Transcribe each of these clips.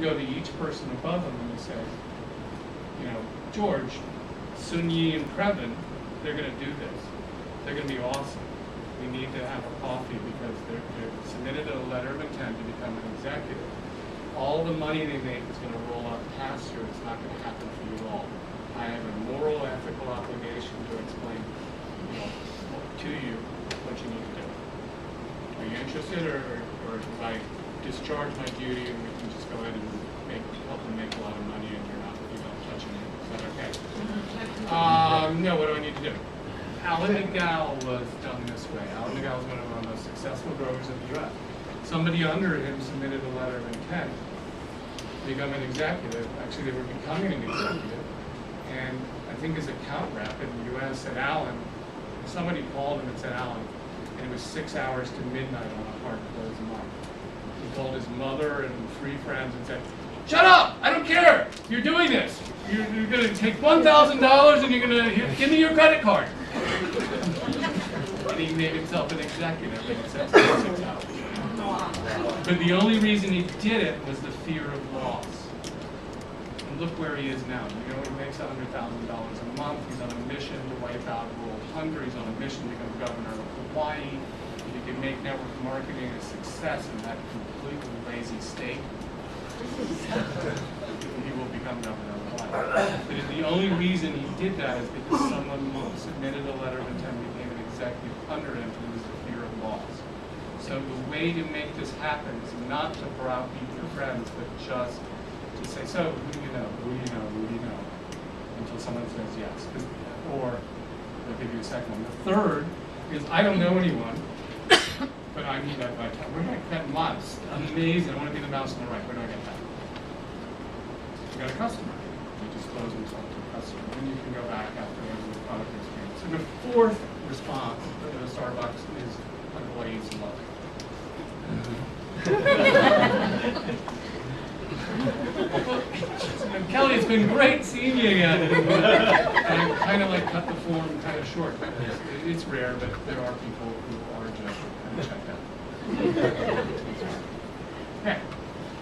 go to each person above them and say, you know, George, Sun Yi and Previn, they're going to do this. They're going to be awesome. We need to have a coffee because they're submitted a letter of intent to become an executive. All the money they make is going to roll up past you. It's not going to happen for you all. I have a moral, ethical obligation to explain, you know, to you what you need to do. Are you interested, or if I discharge my duty and we can just go ahead and help them make a lot of money and you're not touching it? Is that okay? No, what do I need to do? Alan McGowl was done this way. Alan McGowl was one of our most successful growers in the U.S. Somebody under him submitted a letter of intent to become an executive. Actually, they were becoming an executive. And I think his account rep in the U.S. said, Alan, somebody called him and said, Alan, and it was 6 hours to midnight on a hard closed month. He called his mother and 3 friends and said, shut up! I don't care! You're doing this! You're going to take $1,000 and you're going to give me your credit card. And he made himself an executive and said 6 hours. But the only reason he did it was the fear of loss. And look where he is now. You know, he makes $100,000 a month. He's on a mission to wipe out rural Hungary. He's on a mission to become governor of Hawaii. If you can make network marketing a success in that completely lazy state, he will become governor of Hawaii. But the only reason he did that is because someone submitted a letter of intent and became an executive under him, and it was the fear of loss. So the way to make this happen is not to browbeat your friends, but just to say, so who do you know, who do you know, who do you know, until someone says yes. Or I'll give you a second one. The third is I don't know anyone, but I need that by time. Where do I get months? Amazing. I want to be the mouse on the right. Where do I get that? You got a customer. You disclose yourself to a customer. Then you can go back afterwards with product experience. And the fourth response to Starbucks is employees love it. Kelly, it's been great seeing you again. And I kind of like cut the form kind of short. It's rare, but there are people who are just kind of checked out. Okay,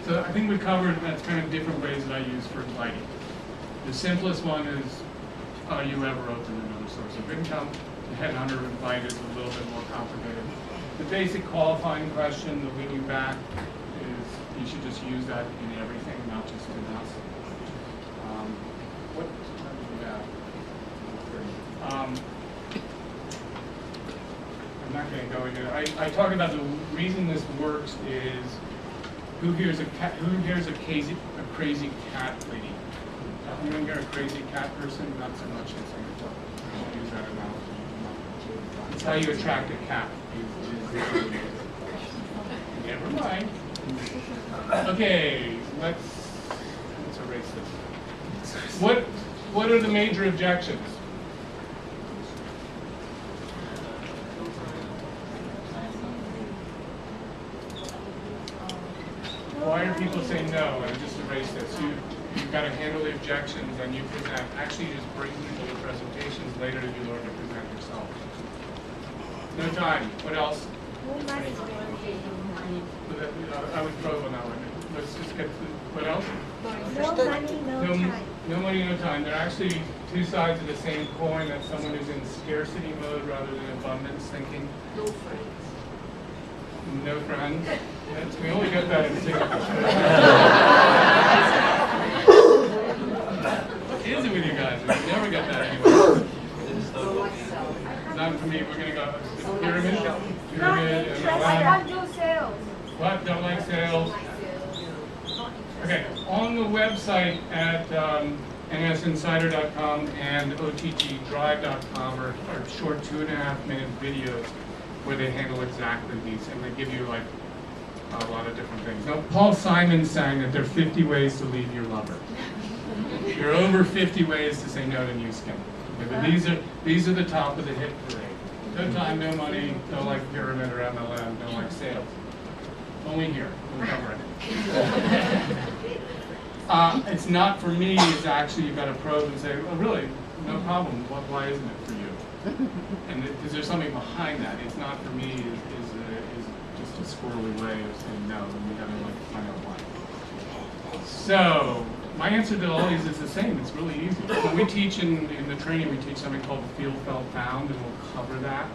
so I think we covered that's kind of different ways that I use for inviting. The simplest one is, are you ever open to another source of income? The headhunter invite is a little bit more complicated. The basic qualifying question, the win you back, is you should just use that in everything, not just in us. What time do we have? I'm not going to go into it. I talk about the reason this works is who here's a crazy cat lady? Anyone here a crazy cat person? Not so much in Singapore. I won't use that analogy. It's how you attract a cat. Never mind. Okay, let's erase this. What are the major objections? Why are people saying no? And just erase this. You've got to handle the objections and you present. Actually, you just bring people to presentations later if you learn to present yourself. No time. What else? I would probe on that one. Let's just get to what else? No money, no time. No money, no time. They're actually two sides of the same coin. That's someone who's in scarcity mode rather than abundance thinking. No friends. No friends. We only get that in Singapore. What is it with you guys? We never get that anywhere. Not for me. We're gonna go pyramid. I don't do sales. What? Don't like sales? Okay. On the website at nsinsider.com and ottdrive.com are short 2.5-minute videos where they handle exactly these, and they give you like a lot of different things. Now, Paul Simon sang that there are 50 ways to leave your lover. There are over 50 ways to say no to Nuskin. Okay, but these are the top of the hit parade. No time, no money, don't like pyramid or MLM, don't like sales. Only here, we'll cover it. It's not for me, it's actually you've got to probe and say, oh really, no problem, why isn't it for you? And is there something behind that? It's not for me, is just a squirrely way of saying no, and we got to like find out why. So, my answer to all these is the same. It's really easy. When we teach in the training, we teach something called feel, felt, found, and we'll cover that.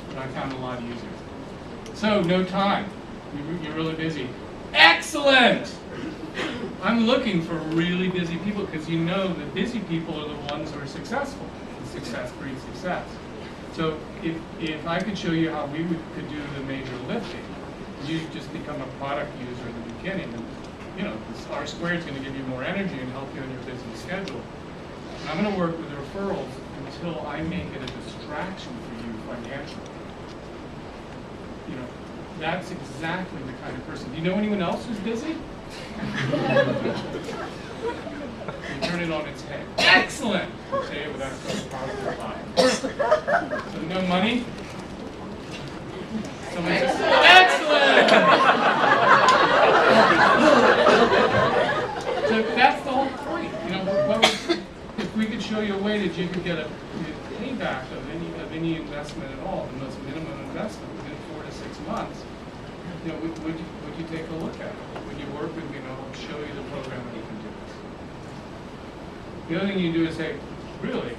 But I found it a lot easier. So, no time. You're really busy. Excellent! I'm looking for really busy people because you know that busy people are the ones who are successful. And success breeds success. So, if I could show you how we could do the major lifting, you just become a product user in the beginning. And, you know, this R squared is going to give you more energy and help you on your busy schedule. And I'm going to work with referrals until I make it a distraction for you financially. You know, that's exactly the kind of person. Do you know anyone else who's busy? You turn it on its head. Excellent! Say it without some powerful line. So no money? Someone says, excellent! So that's the whole point. You know, if we could show you a way that you could get a payback of any investment at all, the most minimum investment within 4 to 6 months, you know, would you take a look at it? Would you work with me and I'll show you the program that you can do this? The other thing you do is say, really,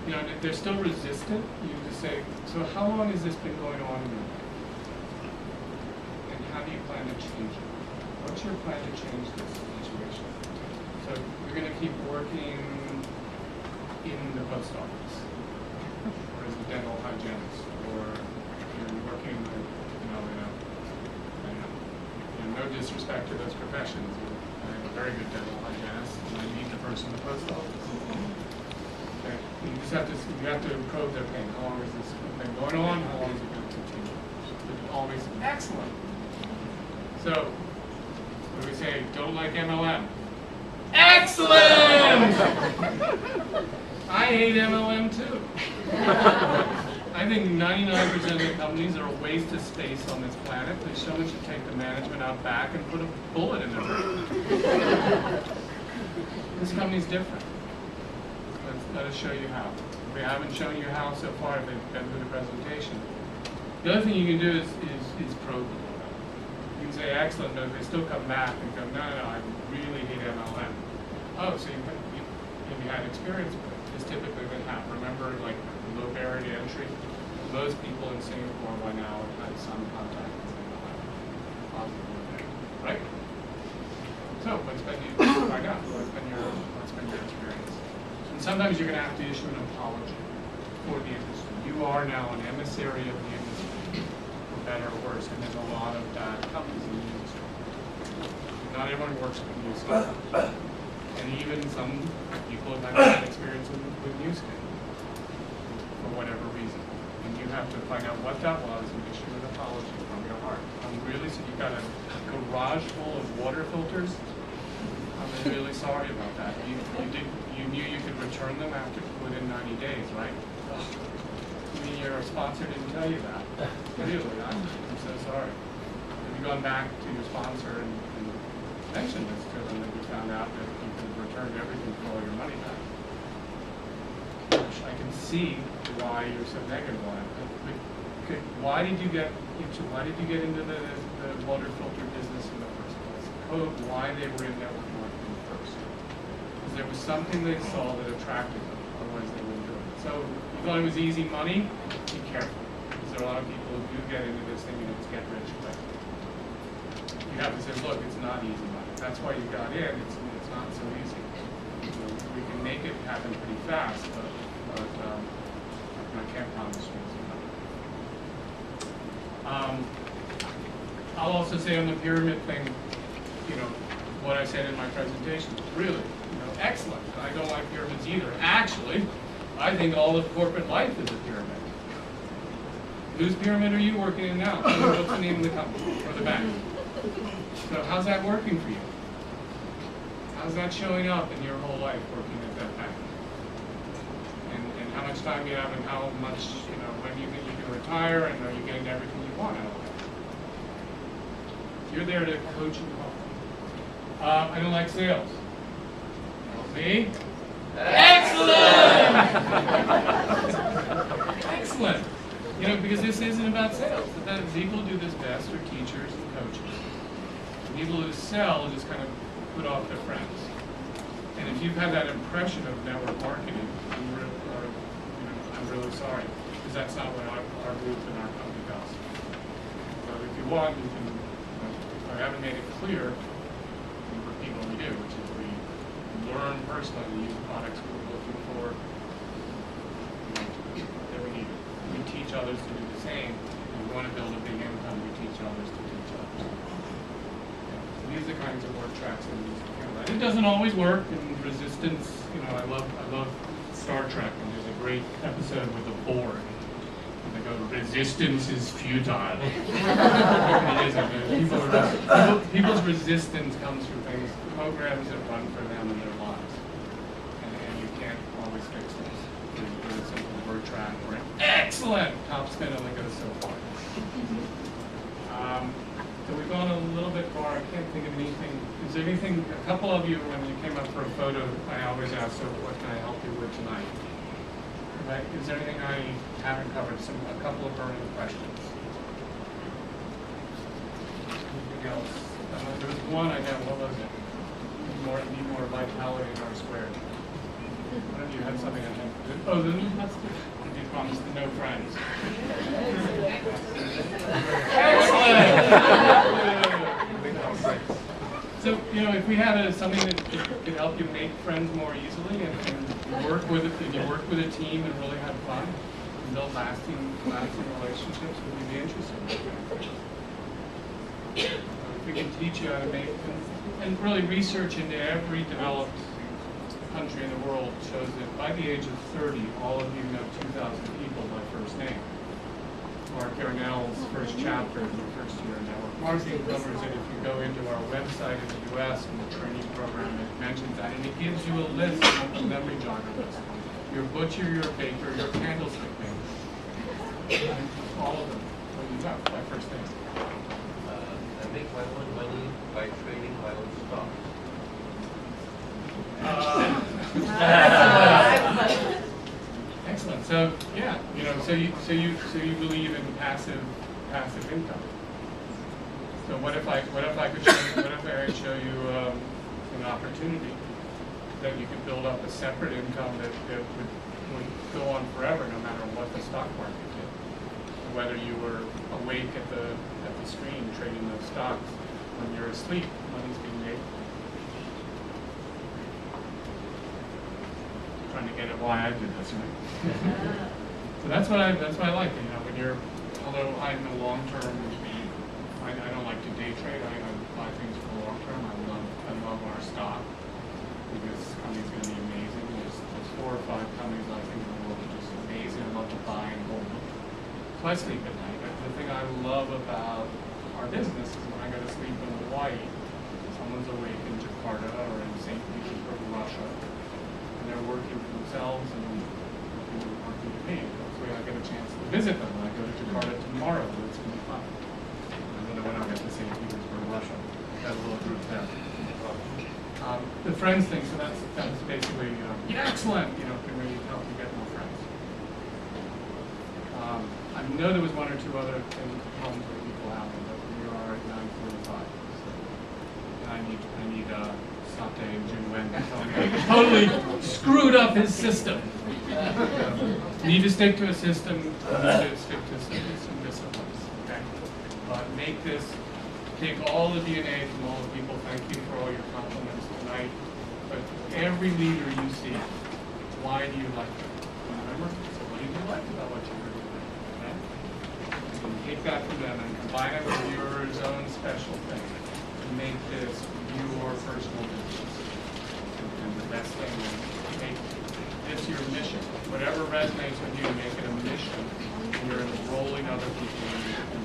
you know, if they're still resistant, you just say, so how long has this been going on in your life? And how do you plan to change it? What's your plan to change this situation? So you're going to keep working in the post office, or as a dental hygienist, or you're working, you know, no disrespect to those professions. I am a very good dental hygienist, and I need the person in the post office. Okay. You just have to probe their pain. How long has this been going on? How long is it going to continue? It's always excellent. So, what do we say? Don't like MLM. Excellent! I hate MLM too. I think 99% of the companies are a waste of space on this planet. Someone should take the management out back and put a bullet in their brain. This company's different. Let us show you how. If we haven't shown you how so far, they've been through the presentation. The other thing you can do is probe them. You can say, excellent, but if they still come back and go, no, I really hate MLM. Oh, so you had experience with it. It's typically been happening. Remember, like, low barrier to entry? Most people in Singapore by now have had some contact with MLM. Positive, right? So, what's been your experience? And sometimes you're going to have to issue an apology for the industry. You are now an emissary of the industry, for better or worse, and there's a lot of bad companies in the industry. Not everyone works with Nuskin. And even some people have had bad experience with Nuskin, for whatever reason. And you have to find out what that was and issue an apology from your heart. I'm really sorry. You got a garage full of water filters. I'm really sorry about that. You knew you could return them within 90 days, right? I mean, your sponsor didn't tell you that. Really, I'm so sorry. Have you gone back to your sponsor and mentioned this to them that you found out that you could have returned everything for all your money back? I can see why you're so negative on it. Okay, why did you get into the water filter business in the first place? Code why they were in network marketing first. Because there was something they saw that attracted them, otherwise they wouldn't do it. So you thought it was easy money? Be careful. Because there are a lot of people who do get into this thinking it's get rich quick. You have to say, look, it's not easy money. That's why you got in. It's not so easy. You know, we can make it happen pretty fast, but I can't promise you. I'll also say on the pyramid thing, you know, what I said in my presentation. Really, you know, excellent. I don't like pyramids either. Actually, I think all of corporate life is a pyramid. Whose pyramid are you working in now? What's the name of the company or the bank? So how's that working for you? How's that showing up in your whole life working at that bank? And how much time you have and how much, you know, when you think you can retire and are you getting everything you want out of it? You're there to coach and help. I don't like sales. Me? Excellent! Excellent! You know, because this isn't about sales. The people who do this best are teachers and coaches. people who sell just kind of put off their friends. And if you've had that impression of network marketing, I'm really sorry, because that's not what our group and our company does. So if you want, you can, if I haven't made it clear, we repeat what we do, which is we learn personally to use products we're looking for, that we need. We teach others to do the same. If we want to build a big income, we teach others to teach others. So these are the kinds of work tracks that we use to handle that. It doesn't always work, and resistance, I love Star Trek, and there's a great episode with the Borg. And they go, resistance is futile. It isn't. People's resistance comes from things, programs that run for them in their lives. And you can't always fix those. There's a simple word track where excellent top spin only goes so far. So we've gone a little bit far. I can't think of anything. Is there anything, a couple of you, when you came up for a photo, I always ask, so what can I help you with tonight? Right? Is there anything I haven't covered? A couple of burning questions. Anything else? There was one I got, what was it? Need more vitality in our square. One of you had something I think. Oh, that's good. You promised to no friends. Excellent! So, if we had something that could help you make friends more easily and you work with a team and really have fun and build lasting relationships, would you be interested? If we can teach you how to make, and really research into every developed country in the world shows that by the age of 30, all of you know 2,000 people by first name. Mark Yarnell's first chapter in the first year of network marketing covers it. If you go into our website in the US and the training program, it mentions that, and it gives you a list, a memory jogger list. Your butcher, your baker, your candlestick maker. All of them. What do you got by first name? I make my own money by trading my own stocks. Excellent. So yeah, so you believe in passive income. So what if I could show you an opportunity that you could build up a separate income that would go on forever, no matter what the stock market did. Whether you were awake at the screen trading those stocks, when you're asleep, money's being made. Trying to get at why I did this, right? So that's what I like. When you're, although I'm a long term, I don't like to day trade. I buy things for the long term. I love our stock because this company's going to be amazing. There's 4 or 5 companies I think in the world are just amazing. I love to buy and hold them. So I sleep at night. The thing I love about our business is when I go to sleep in Hawaii, someone's awake in Jakarta or in St. Petersburg, Russia. They're working for themselves and working to me. Hopefully I get a chance to visit them when I go to Jakarta tomorrow. It's going to be fun. I don't know when I'll get to St. Petersburg, Russia. Got a little group there. The friends thing, so that's basically, excellent, can we help you get more friends? I know there was 1 or 2 other things, problems that people have, but we are at 9:45. So, and I need Sate and Jun Wen totally screwed up his system. Need to stick to a system, need to stick to some disciplines. Okay? Take all the DNA from all the people. Thank you for all your compliments tonight. But every leader you see, why do you like them? Remember? So what do you like about what you heard today? Okay? So you take that from them and combine it with your own special thing to make this your personal business. And the best thing is make this your mission. Whatever resonates with you, make it a mission. And you're enrolling other people in it.